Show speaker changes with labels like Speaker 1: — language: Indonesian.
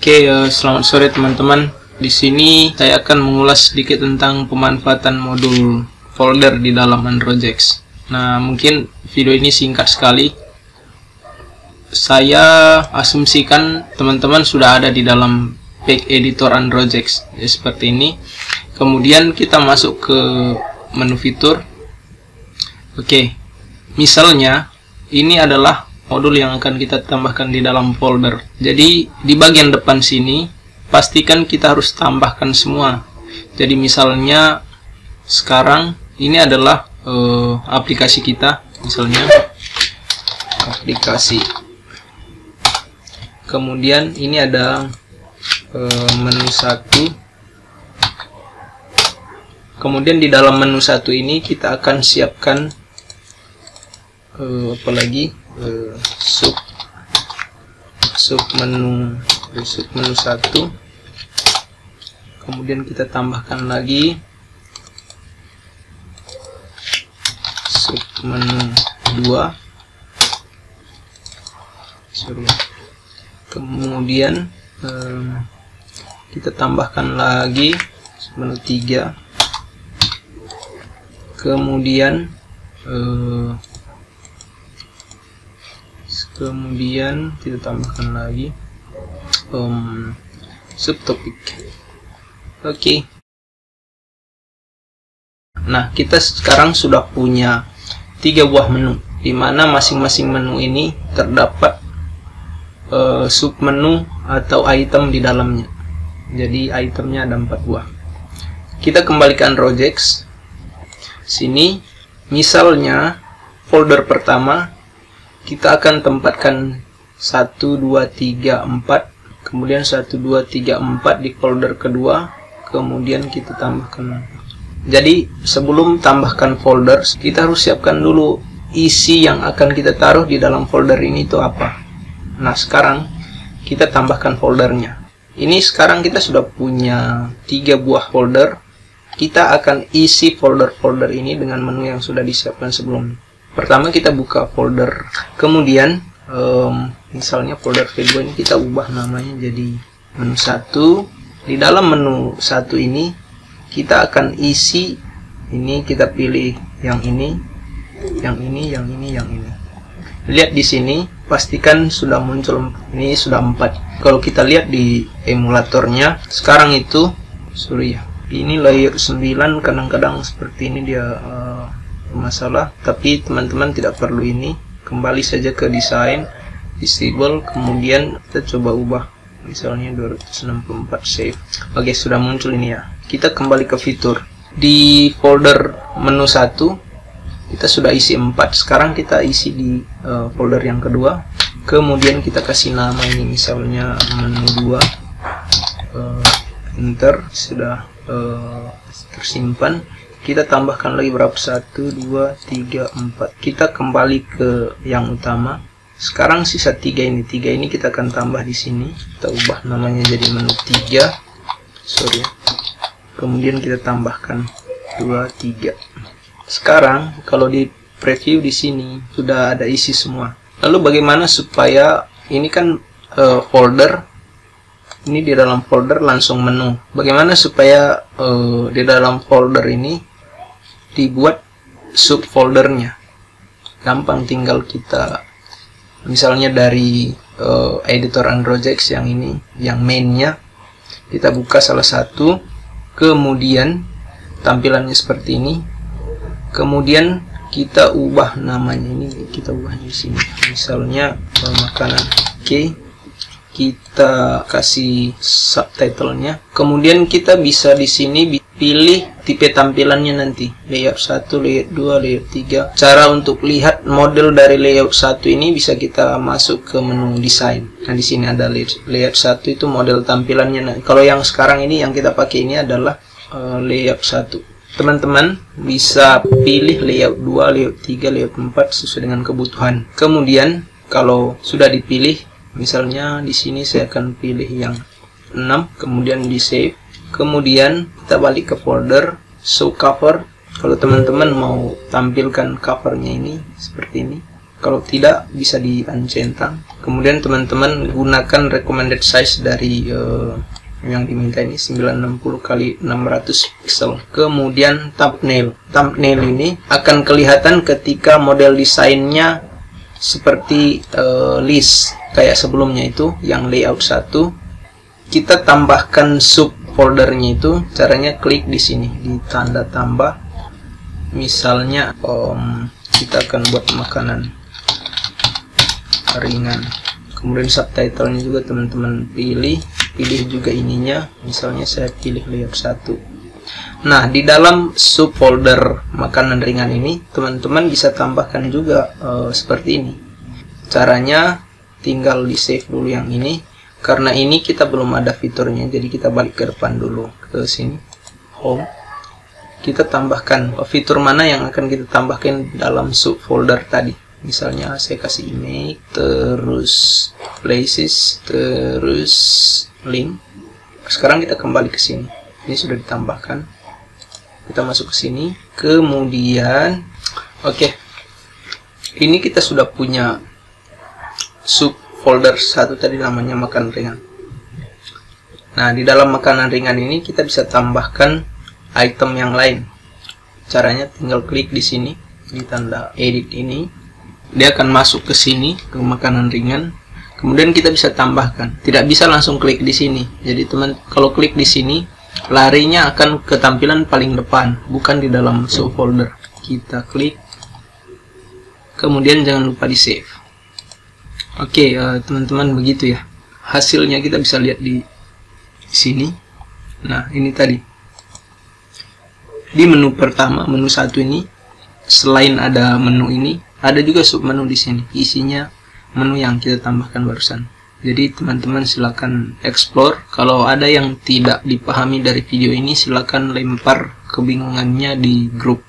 Speaker 1: Selamat sore teman-teman. Di sini saya akan mengulas sedikit tentang pemanfaatan modul folder di dalam Androgex. Nah, mungkin video ini singkat sekali. Saya asumsikan teman-teman sudah ada di dalam page editor Androgex seperti ini. Kemudian kita masuk ke menu fitur. Misalnya ini adalah modul yang akan kita tambahkan di dalam folder. Jadi di bagian depan sini pastikan kita harus tambahkan semua. Jadi misalnya sekarang ini adalah aplikasi kita, misalnya aplikasi. Kemudian ini ada menu 1. Kemudian di dalam menu 1 ini kita akan siapkan sub menu 1. Kemudian kita tambahkan lagi sub menu 2. Kemudian kita tambahkan lagi sub menu 3. Kemudian kita tambahkan lagi subtopik. Nah, kita sekarang sudah punya 3 buah menu, di mana masing-masing menu ini terdapat sub menu atau item di dalamnya. Jadi itemnya ada 4 buah. Kita kembali ke Androgex. Sini misalnya folder pertama kita akan tempatkan 1, 2, 3, 4, kemudian 1, 2, 3, 4 di folder kedua, kemudian kita tambahkan. Jadi sebelum tambahkan folder, kita harus siapkan dulu isi yang akan kita taruh di dalam folder ini itu apa. Nah, sekarang kita tambahkan foldernya. Ini sekarang kita sudah punya 3 buah folder. Kita akan isi folder-folder ini dengan menu yang sudah disiapkan sebelumnya. Pertama kita buka folder, kemudian misalnya folder kedua ini kita ubah namanya jadi menu 1. Di dalam menu 1 ini kita akan isi, ini kita pilih yang ini, yang ini, yang ini, yang ini. Lihat di sini, pastikan sudah muncul, ini sudah 4. Kalau kita lihat di emulatornya, sekarang itu ini layer 9, kadang-kadang seperti ini dia masalah, tapi teman-teman tidak perlu ini. Kembali saja ke desain, disable, kemudian kita coba ubah misalnya 264, save. Sudah muncul ini ya. Kita kembali ke fitur. Di folder menu 1 kita sudah isi 4. Sekarang kita isi di folder yang kedua. Kemudian kita kasih nama ini misalnya menu 2. Enter, sudah tersimpan. Kita tambahkan lagi berapa? 1, 2, 3, 4. Kita kembali ke yang utama. Sekarang sisa 3 ini. 3 ini kita akan tambah di sini. Kita ubah namanya jadi menu 3. Kemudian kita tambahkan 2, 3. Sekarang kalau di preview di sini sudah ada isi semua. Lalu bagaimana supaya ini kan folder, ini di dalam folder langsung menu. Bagaimana supaya di dalam folder ini dibuat subfoldernya? Gampang, tinggal kita misalnya dari editor Androgex yang ini, yang mainnya, kita buka salah satu, kemudian tampilannya seperti ini, kemudian kita ubah namanya, ini kita ubah di sini, misalnya makanan. Kita kasih subtitlenya. Kemudian kita bisa di sini pilih tipe tampilannya nanti, layout 1, layout 2, layout 3. Cara untuk lihat model dari layout 1 ini bisa kita masuk ke menu desain. Nah, di sini ada layout 1 itu model tampilannya. Nah, kalau yang sekarang ini yang kita pakai ini adalah layout 1. Teman-teman bisa pilih layout 2, layout 3, layout 4 sesuai dengan kebutuhan. Kemudian kalau sudah dipilih, misalnya di sini saya akan pilih yang 6, kemudian di save. Kemudian kita balik ke folder, show cover. Kalau teman-teman mau tampilkan covernya ini seperti ini, Kalau tidak bisa di-uncentang. Kemudian teman-teman gunakan recommended size dari yang diminta ini 960 x 600 pixel. Kemudian thumbnail. Thumbnail ini akan kelihatan ketika model desainnya seperti list kayak sebelumnya itu yang layout 1. Kita tambahkan subfoldernya itu caranya klik di sini di tanda tambah. Misalnya kita akan buat makanan ringan, kemudian subtitlenya juga teman-teman pilih juga ininya, misalnya saya pilih layout 1. Nah, di dalam subfolder makanan ringan ini teman-teman bisa tambahkan juga seperti ini. Caranya tinggal di save dulu yang ini, karena ini kita belum ada fiturnya, jadi kita balik ke depan dulu ke sini, home. Kita tambahkan fitur mana yang akan kita tambahkan dalam subfolder tadi. Misalnya saya kasih image, terus places, terus link. Sekarang kita kembali ke sini. Ini sudah ditambahkan. Kita masuk ke sini. Kemudian, oke. Ini kita sudah punya subfolder 1 tadi namanya makanan ringan. Nah, di dalam makanan ringan ini kita bisa tambahkan item yang lain. Caranya tinggal klik di sini di tanda edit ini. Dia akan masuk ke sini ke makanan ringan. Kemudian kita bisa tambahkan. Tidak bisa langsung klik di sini. Jadi teman, kalau klik di sini larinya akan ke tampilan paling depan, bukan di dalam subfolder. Kita klik. Kemudian jangan lupa di save. Oke, teman-teman, begitu ya. Hasilnya kita bisa lihat di sini. Nah, ini tadi. Di menu pertama, menu 1 ini, selain ada menu ini, ada juga submenu di sini, isinya menu yang kita tambahkan barusan. Jadi teman-teman silakan explore. Kalau ada yang tidak dipahami dari video ini, silakan lempar kebingungannya di grup.